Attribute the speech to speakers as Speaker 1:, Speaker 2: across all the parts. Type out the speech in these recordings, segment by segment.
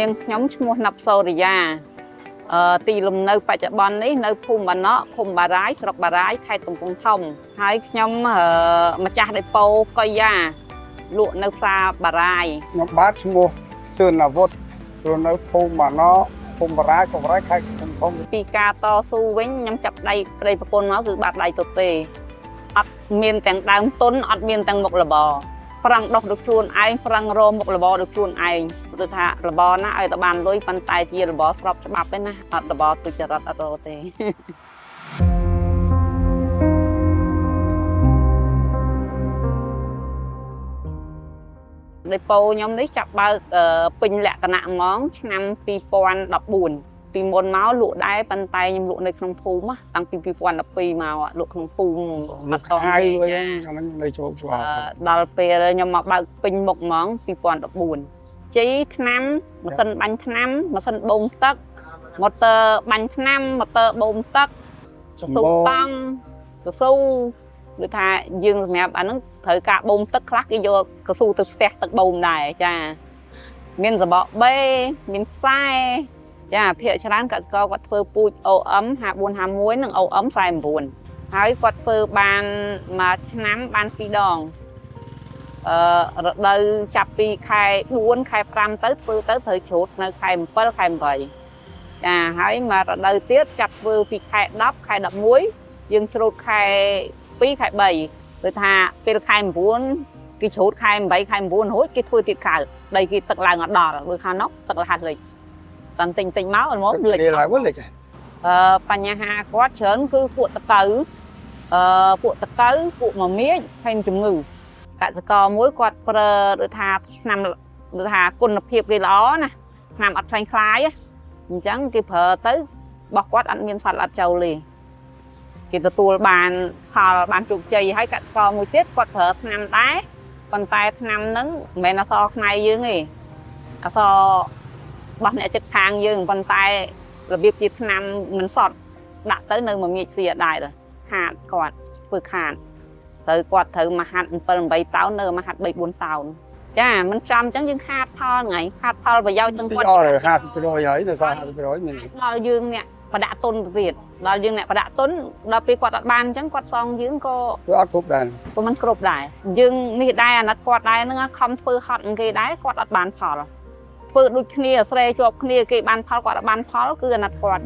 Speaker 1: នាងខ្ញុំឈ្មោះណាប់សូរិយាទីលំនៅបច្ចុប្បន្ននេះនៅភូមិបាណកឃុំបារាយស្រុកបារាយខេត្តកំពង់ធំហើយខ្ញុំម្ចាស់ដេប៉ូកុយយ៉ាលក់នៅផ្សារបារាយ
Speaker 2: ខ្ញុំបាទឈ្មោះសឿនអាវុធរស់នៅភូមិបាណកភូមិបារាយស្រុកបារាយខេត្តកំពង់ធំ
Speaker 1: ពីការតស៊ូវិញខ្ញុំចាប់ដៃប្តីប្រពន្ធមកគឺបាត់ដៃទៅទេអត់មានទាំងដើមទុនអត់មានទាំងមុខរបរប្រឹងដោះដូចខ្លួនឯងប្រឹងរកមុខរបរដូចខ្លួនឯងព្រោះថារបរណាឲ្យតែបានលុយប៉ុន្តែជារបរស្របច្បាប់ទេណាអត់របរទុច្ចរិតអត់រកទេដេប៉ូខ្ញុំនេះចាប់បើកពេញលក្ខណៈហ្មងឆ្នាំ2014ពីមុនមកលក់ដែរប៉ុន្តែខ្ញុំលក់នៅក្នុងភូមិតាំងពី2012មកលក់ក្នុងភូមិ
Speaker 2: អត់ហើយខ្ញុំនៅចូលស្វា
Speaker 1: ដល់ពេលខ្ញុំមកបើកពេញមុខហ្មង2014ជីឆ្នាំម៉ាស៊ីនបាញ់ថ្នាំម៉ាស៊ីនបូមទឹកម៉ូទ័របាញ់ថ្នាំម៉ូទ័របូមទឹកស៊ូតង់កស៊ូដូចថាយើងសម្រាប់អាហ្នឹងត្រូវការបូមទឹកខ្លះគេយកកស៊ូទៅស្ទះទឹកបូមដែរចាមានសបកបេមានខ្សែចាភាគច្រើនកសិករគាត់ធ្វើពូជ OM 5451 និង OM 49ហើយគាត់ធ្វើបានមួយឆ្នាំបាន2ដងរដូវចាប់ពីខែ4ខែ5ទៅធ្វើទៅត្រូវច្រូតនៅខែ7ខែ8ចាហើយមករដូវទៀតចាប់ធ្វើពីខែ10ខែ11យើងច្រូតខែ2ខែ3ដូចថាពេលខែ9គេច្រូតខែ8ខែ9រួចគេធ្វើទៀតកើតដីគេទឹកឡើងអត់ដល់បើខាងនោះទឹកលះលេចតាំងទិញមកមកលេចបញ្ហាគាត់ច្រើនគឺពួកតកៅពួកមមាញហើយជំងឺកសិករមួយគាត់ប្រើដូចថាឆ្នាំដូចថាគុណភាពគេល្អណាឆ្នាំអត់ខ្លាញ់ខ្លាយអញ្ចឹងគេប្រើទៅរបស់គាត់អត់មានសត្វល្អិតចូលទេគេទទួលបានផលបានជោគជ័យហើយកសិករមួយទៀតគាត់ប្រើឆ្នាំដែរប៉ុន្តែឆ្នាំហ្នឹងមិនមែនអសខ្មែរយើងទេអសរបស់អ្នកចិត្តខាងយើងប៉ុន្តែរបៀបជាឆ្នាំមិនសត់ដាក់ទៅនៅមួយងាកស៊ីអត់ដែរខាតគាត់ធ្វើខាតត្រូវគាត់ត្រូវមកហាត់7 8តោននៅមកហាត់3 4តោនចាមិនចំអញ្ចឹងយើងខាតផលថ្ងៃខាតផលប្រយោជន៍ទាំងគាត់
Speaker 2: 50%ហើយនៅសល់50%មាន
Speaker 1: ដល់យើងអ្នកបដាក់ទុនទៅទៀតដល់យើងអ្នកបដាក់ទុនដល់ពេលគាត់អត់បានអញ្ចឹងគាត់សងយើងក៏
Speaker 2: អត់គ្រប់ដែរ
Speaker 1: ព្រោះมันគ្រប់ដែរយើងនេះដែរអាណិតគាត់ដែរហ្នឹងខំធ្វើហត់គេដែរគាត់អត់បានផលធ្វើដូចគ្នាស្រែជាប់គ្នាគេបានផលគាត់អត់បានផលគឺអាណិតគាត់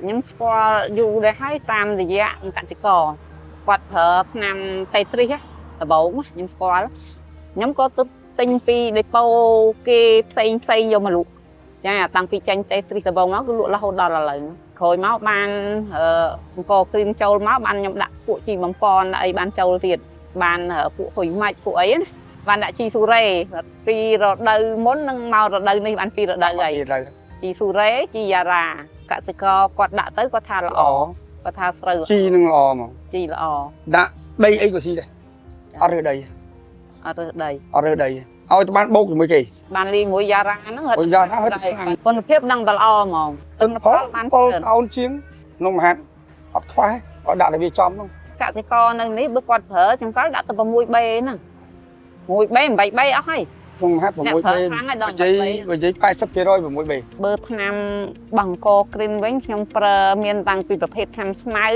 Speaker 1: ខ្ញុំស្គាល់យូរដែរហើយតាមរយៈកសិករគាត់ប្រើឆ្នាំតេត្រីដំបូងខ្ញុំស្គាល់ខ្ញុំក៏ទៅទិញពីដេប៉ូគេផ្សេងយកមកលក់ចាតាំងពីចាញ់តេត្រីដំបូងមកគឺលក់រហូតដល់ឥឡូវក្រោយមកបានអង្គគ្រីមចូលមកបានខ្ញុំដាក់ពួកជីបំពន់អីបានចូលទៀតបានពួកហ៊ុយម៉ាច់ពួកអីណាបានដាក់ជីស៊ូរ៉េពីរដូវមុននឹងមករដូវនេះបានពីរដូវហើយជីស៊ូរ៉េជីយ៉ារ៉ាកសិករគាត់ដាក់ទៅគាត់ថាល្អគាត់ថាស្រូវ
Speaker 2: ជីនឹងល្អមក
Speaker 1: ជីល្អ
Speaker 2: ដាក់ដីអីក៏ស៊ីដែរអត់រើដី
Speaker 1: អត់រើដី
Speaker 2: ឲ្យទៅបានបោកជាមួយគេ
Speaker 1: បានលីមួយយ៉ារ៉ាហ្នឹង
Speaker 2: ហត់យ៉ារ៉ាហត់
Speaker 1: គុណភាពនឹងតែល្អហ្មងទិន្នផលបាន
Speaker 2: ពលកោនជាងក្នុងមហាត់អត់ខ្វះគាត់ដាក់តែវាចំហ្នឹង
Speaker 1: កសិករនៅនេះបើគាត់ប្រើចង្កល់ដាក់ទៅ 6B ហ្នឹង 6B 8B អស់ហើយ
Speaker 2: ក្នុងមហាត់ 6B បើនិយាយ 80% 6B
Speaker 1: បើថ្នាំបង្កគ្រីនវិញខ្ញុំប្រើមានតាំងពីប្រភេទថ្នាំស្មៅ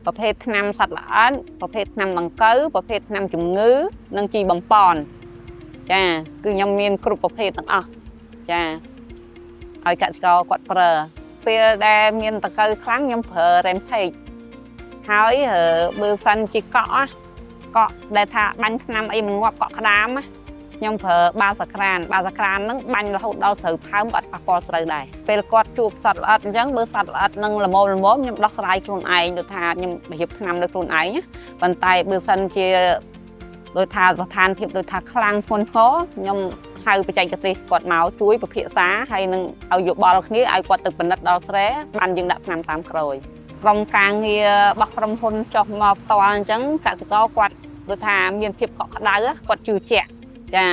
Speaker 1: ប្រភេទថ្នាំសត្វល្អិតប្រភេទថ្នាំដង្កូវប្រភេទថ្នាំជំងឺនិងជីបំប៉នចាគឺខ្ញុំមានគ្រប់ប្រភេទទាំងអស់ចាឲ្យកសិករគាត់ប្រើពេលដែលមានតកៅខ្លាំងខ្ញុំប្រើរ៉េមផេកហើយបើសិនជាកក់ដែលថាបាញ់ថ្នាំអីមិនងាប់កក់ក្តាមខ្ញុំប្រើបាសាក្រានហ្នឹងបាញ់រហូតដល់ស្រូវផើមអត់ប៉ះពាល់ស្រូវដែរពេលគាត់ជួបសត្វល្អិតអញ្ចឹងបើសត្វល្អិតនឹងល្មមខ្ញុំដោះស្រាយខ្លួនឯងដូចថាខ្ញុំរៀបថ្នាំលើខ្លួនឯងប៉ុន្តែបើសិនជាដោយថាស្ថានភាពដោយថាខ្លាំងធ្ងន់ធ្ងរខ្ញុំហៅបច្ចេកទេសគាត់មកជួយពិភាក្សាហើយនឹងឲ្យយោបល់គ្នាឲ្យគាត់ទៅពិនិត្យដល់ស្រែបានយើងដាក់ថ្នាំតាមក្រោយក្រុមការងាររបស់ក្រុមហ៊ុនចុះមកផ្ទាល់អញ្ចឹងកសិករគាត់ដូចថាមានភាពកក់ក្ដៅគាត់ជឿជាក់ចា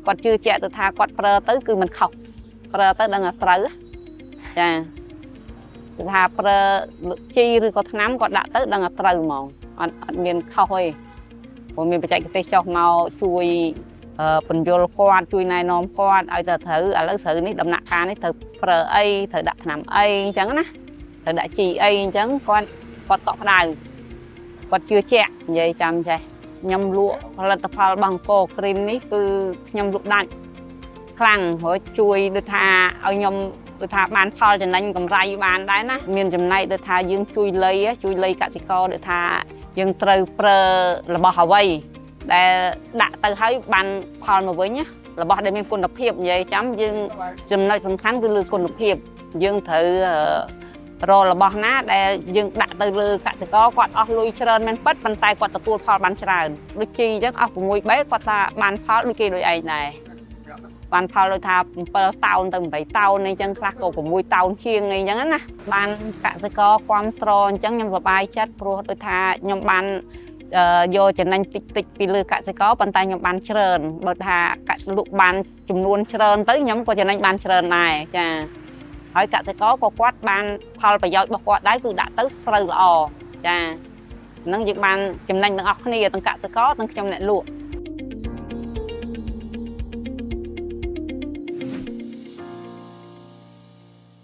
Speaker 1: គាត់ជឿជាក់ទៅថាគាត់ប្រើទៅគឺមិនខុសប្រើទៅដឹងតែត្រូវចាគឺថាប្រើជីឬក៏ថ្នាំគាត់ដាក់ទៅដឹងតែត្រូវហ្មងអត់មានខុសទេ ព្រោះមានបច្ចេកទេសចុះមកជួយបញ្យល់គាត់ជួយណែនាំគាត់ឲ្យទៅត្រូវឥឡូវស្រូវនេះដំណាក់កាលនេះត្រូវប្រើអីត្រូវដាក់ថ្នាំអីអញ្ចឹងណាត្រូវដាក់ជីអីអញ្ចឹងគាត់កក់ក្ដៅគាត់ជឿជាក់និយាយចាំចេះខ្ញុំលក់ផលិតផលរបស់អង្គរគ្រីមនេះគឺខ្ញុំលក់ដាច់ខ្លាំងព្រោះជួយដូចថាឲ្យខ្ញុំដូចថាបានផលចំណេញកម្រៃបានដែរណាមានចំណែកដូចថាយើងជួយលៃកសិករដូចថាយើងត្រូវប្រើរបស់អ្វីដែលដាក់ទៅហើយបានផលមកវិញណារបស់ដែលមានគុណភាពនិយាយចាំយើងចំណុចសំខាន់គឺលើគុណភាពយើងត្រូវរករបស់ណាដែលយើងដាក់ទៅលើកសិករគាត់អស់លុយច្រើនមែនពិតប៉ុន្តែគាត់ទទួលផលបានច្រើនដូចជីអញ្ចឹងអស់ 6 បែគាត់ថាបានផលដូចគេដូចឯងដែរបានផលដូចថា7 តោនទៅ 8 តោនអីចឹងខ្លះក៏6 តោនជាងអីចឹងណាបានកសិករគ្រប់ត្រអញ្ចឹងខ្ញុំសប្បាយចិត្តព្រោះដូចថាខ្ញុំបានយកចំណេញតិចពីលើកសិករប៉ុន្តែខ្ញុំបានច្រើនបើថាលក់បានចំនួនច្រើនទៅខ្ញុំក៏ចំណេញបានច្រើនដែរចាហើយកសិករក៏គាត់បានផលប្រយោជន៍របស់គាត់ដែរគឺដាក់ទៅស្រូវល្អចាហ្នឹងយើងបានចំណេញទាំងអស់គ្នាទាំងកសិករទាំងខ្ញុំអ្នកលក់